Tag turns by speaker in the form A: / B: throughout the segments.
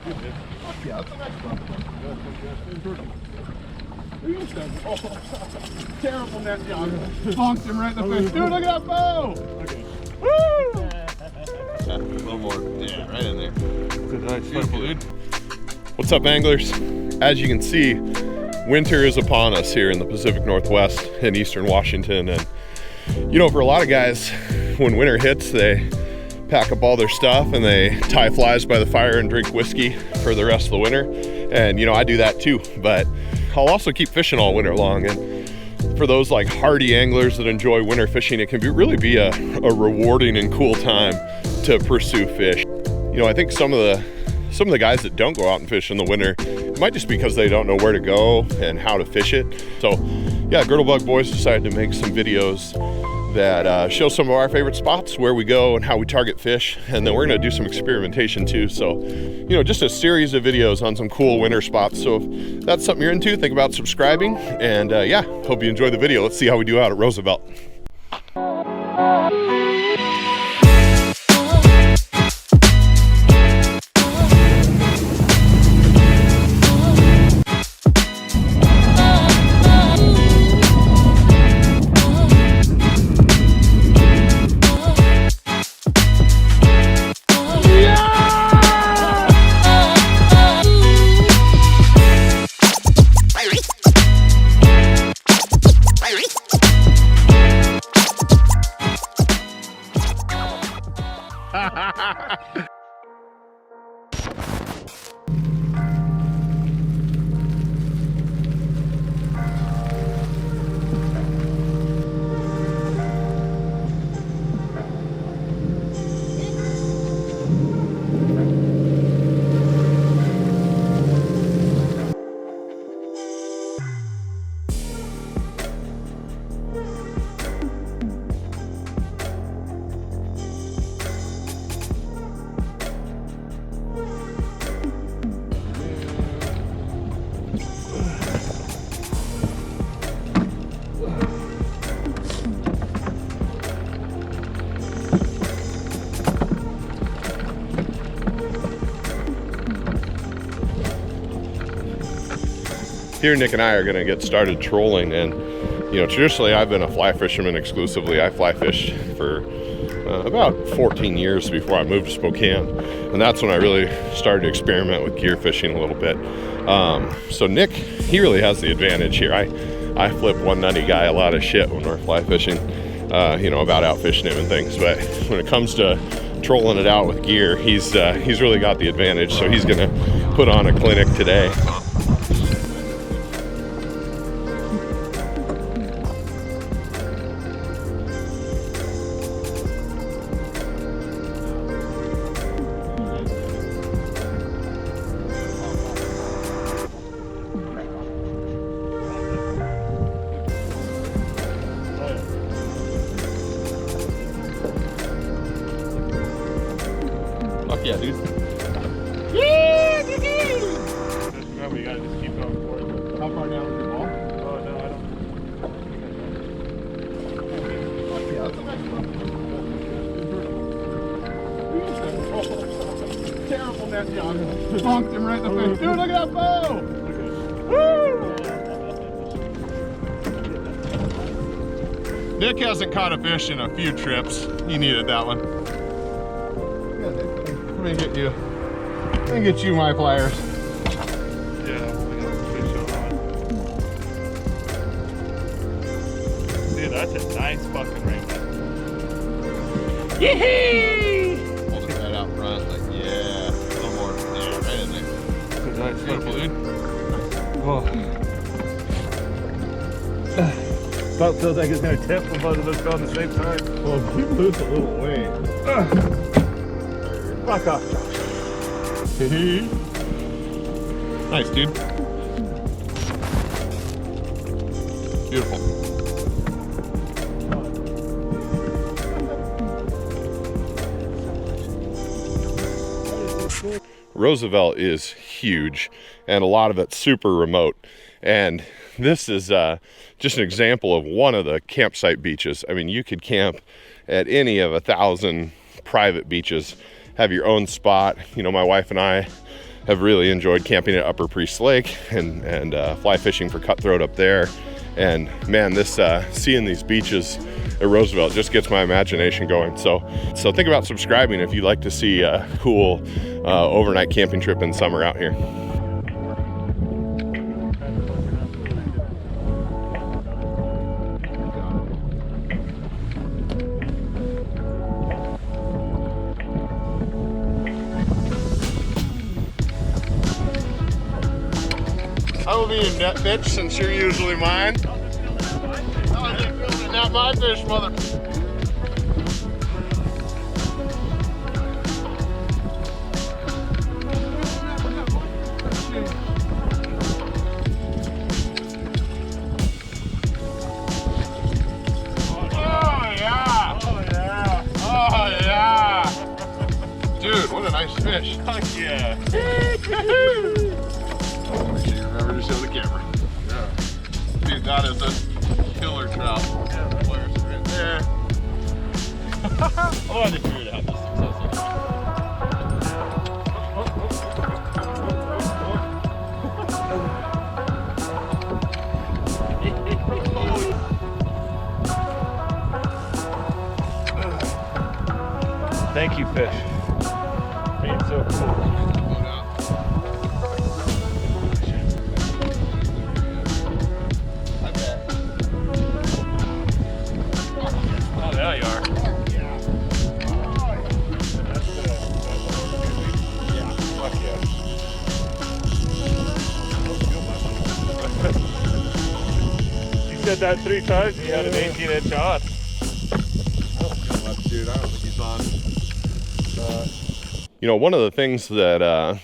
A: Yeah, that's the next one. Oh, terrible net, John. Bonked him right in the face. Dude, look at that bow! Okay. Woo!
B: A little more. Yeah, right in there.
A: Good, nice.
B: Beautiful, dude. What's up, anglers? As you can see, winter is upon us here in the Pacific Northwest in Eastern Washington. And, you know, for a lot of guys, when winter hits, they pack up all their stuff and they tie flies by the fire and drink whiskey for the rest of the winter. And, you know, I do that too, but I'll also keep fishing all winter long. And for those like hardy anglers that enjoy winter fishing, it can really be a rewarding and cool time to pursue fish. You know, I think some of the guys that don't go out and fish in the winter, it might just be because they don't know where to go and how to fish it. So yeah, Girdlebug Boys decided to make some videos that show some of our favorite spots, where we go and how we target fish. And then we're gonna do some experimentation too. So, you know, just a series of videos on some cool winter spots. So if that's something you're into, think about subscribing. And yeah, hope you enjoy the video. Let's see how we do out at Roosevelt. Here, Nick and I are gonna get started trolling, and you know, traditionally I've been a fly fisherman exclusively. I fly fished for about 14 years before I moved to Spokane, and that's when I really started to experiment with gear fishing a little bit. So Nick, he really has the advantage here. I flip one nutty guy a lot of shit when we're fly fishing, you know, about out fishing him and things, but when it comes to trolling it out with gear, he's really got the advantage. So he's gonna put on a clinic today. Fuck yeah, dude.
A: Yeah, remember, you gotta just keep going forward. How far down is the ball? Oh, no, I don't. Yeah, that's the next one. Oh, terrible net, John. Bonked him right in the face. Dude, look at that bow! Woo! Nick hasn't caught a fish in a few trips. He needed that one. Let me get you my pliers.
C: Yeah, I got a fish on. Dude, that's a nice fucking ring.
B: Yee-hee! Hold it right out front, like, yeah, a little more, yeah, right in there.
C: Good, nice.
B: Beautiful, dude.
C: Oh. About feels like it's gonna tip when both of us go on the same side.
A: Well, keep loose a little weight.
C: Fuck off, Josh.
B: Nice, dude. Beautiful. Roosevelt is huge, and a lot of it's super remote. And this is just an example of one of the campsite beaches. I mean, you could camp at any of 1,000 private beaches, have your own spot. You know, my wife and I have really enjoyed camping at Upper Priest Lake and fly fishing for cutthroat up there. And man, this seeing these beaches at Roosevelt just gets my imagination going. So think about subscribing if you'd like to see a cool overnight camping trip in summer out here.
A: I will be your net bitch since you're usually mine. Oh, you're filming that my fish, mother. Oh yeah! Oh yeah! Oh yeah! Dude, what a nice fish!
C: Fuck yeah!
A: Remember to show the camera. Yeah. Dude, that is a killer trout. Yeah, there's right there.
C: I wanted to figure it out. Thank you, fish. Being so cool. Said that 3 times, he had an 18-inch on.
A: Dude, I don't think he's on.
B: You know, one of the things that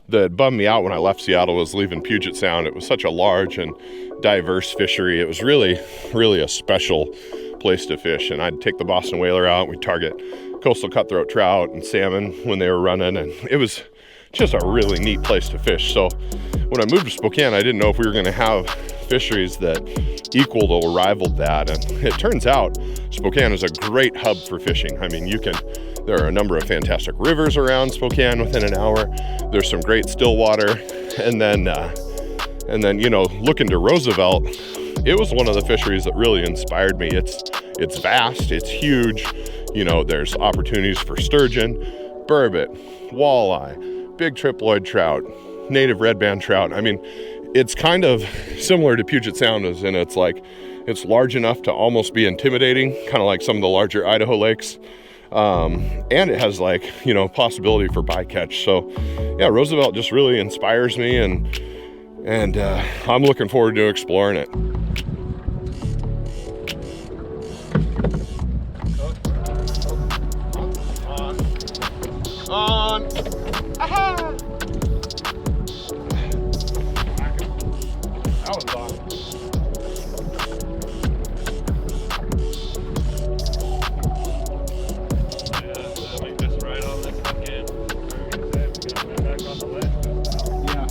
B: that bummed me out when I left Seattle was leaving Puget Sound. It was such a large and diverse fishery. It was really, really a special place to fish. And I'd take the Boston Whaler out, we'd target coastal cutthroat trout and salmon when they were running, and it was just a really neat place to fish. So when I moved to Spokane, I didn't know if we were going to have fisheries that equaled or rivaled that, and it turns out Spokane is a great hub for fishing. I mean, there are a number of fantastic rivers around Spokane within an hour. There's some great still water, and then you know, looking to Roosevelt, it was one of the fisheries that really inspired me. It's vast, it's huge. You know, there's opportunities for sturgeon, burbot, walleye, big triploid trout, native red band trout. I mean, it's kind of similar to Puget Sound, as in it's large enough to almost be intimidating, kind of like some of the larger Idaho lakes. And it has, like, you know, possibility for bycatch. So yeah, Roosevelt just really inspires me, and I'm looking forward to exploring it.
A: On. Aha! That was awesome.
C: Like this right on this fucking. Back on the ledge.
A: Yeah.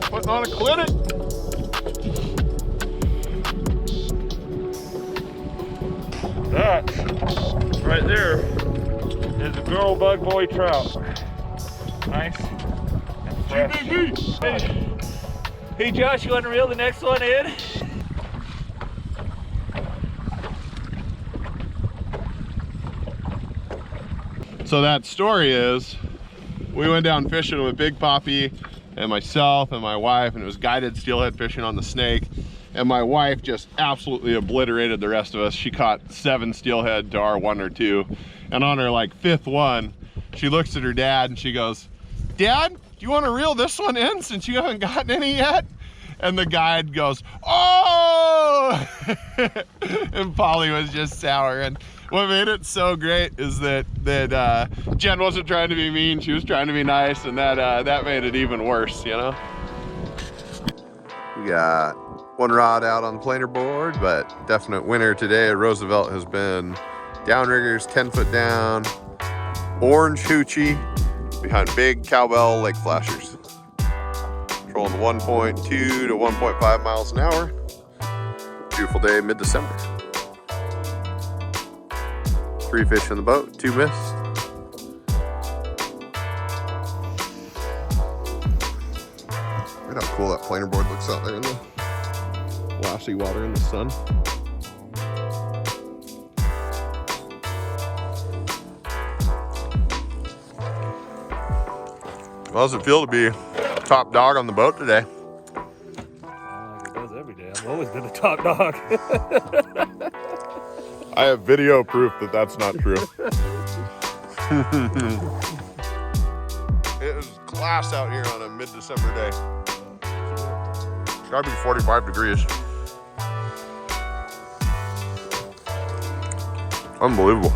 A: Putting on a clinic.
C: That right there is a girl bug boy trout. Nice. Hey Josh, you want to reel the next one in?
A: So that story is, we went down fishing with Big Poppy and myself and my wife, and it was guided steelhead fishing on the Snake. And my wife just absolutely obliterated the rest of us. She caught 7 steelhead to our 1 or 2. And on her like 5th one, she looks at her dad and she goes, "Dad, do you want to reel this one in since you haven't gotten any yet?" And the guide goes, "Oh!" And Polly was just sour. And what made it so great is that Jen wasn't trying to be mean, she was trying to be nice, and that made it even worse, you know? We got one rod out on the planer board, but definite winner today at Roosevelt has been downriggers 10 foot down, orange hoochie behind big cowbell lake flashers. Trolling 1.2 to 1.5 miles an hour. Beautiful day, mid-December. 3 fish in the boat, 2 missed. Look at how cool that planer board looks out there in the glassy water in the sun. How does it feel to be top dog on the boat today?
C: Like it does every day. I've always been the top dog.
A: I have video proof that that's not true. It is glass out here on a mid-December day. It's gotta be 45 degrees. Unbelievable.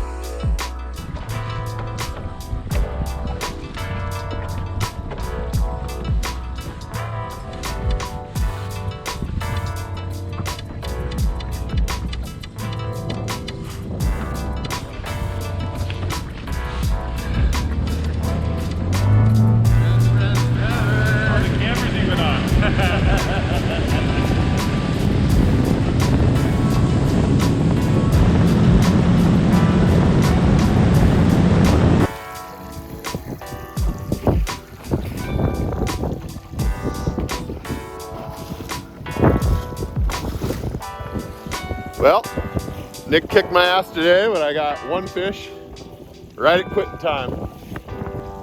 C: The camera's even on.
A: Well, Nick kicked my ass today, but I got 1 fish right at quitting time.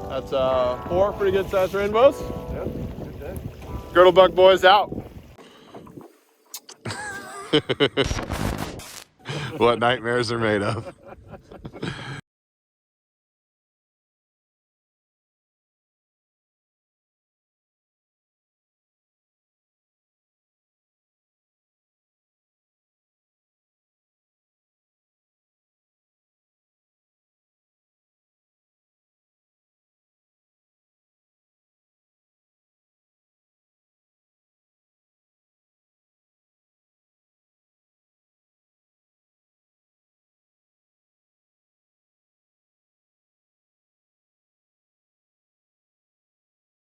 A: That's 4 pretty good sized rainbows.
C: Yep, good day.
A: Girdlebug boys out. What nightmares are made of.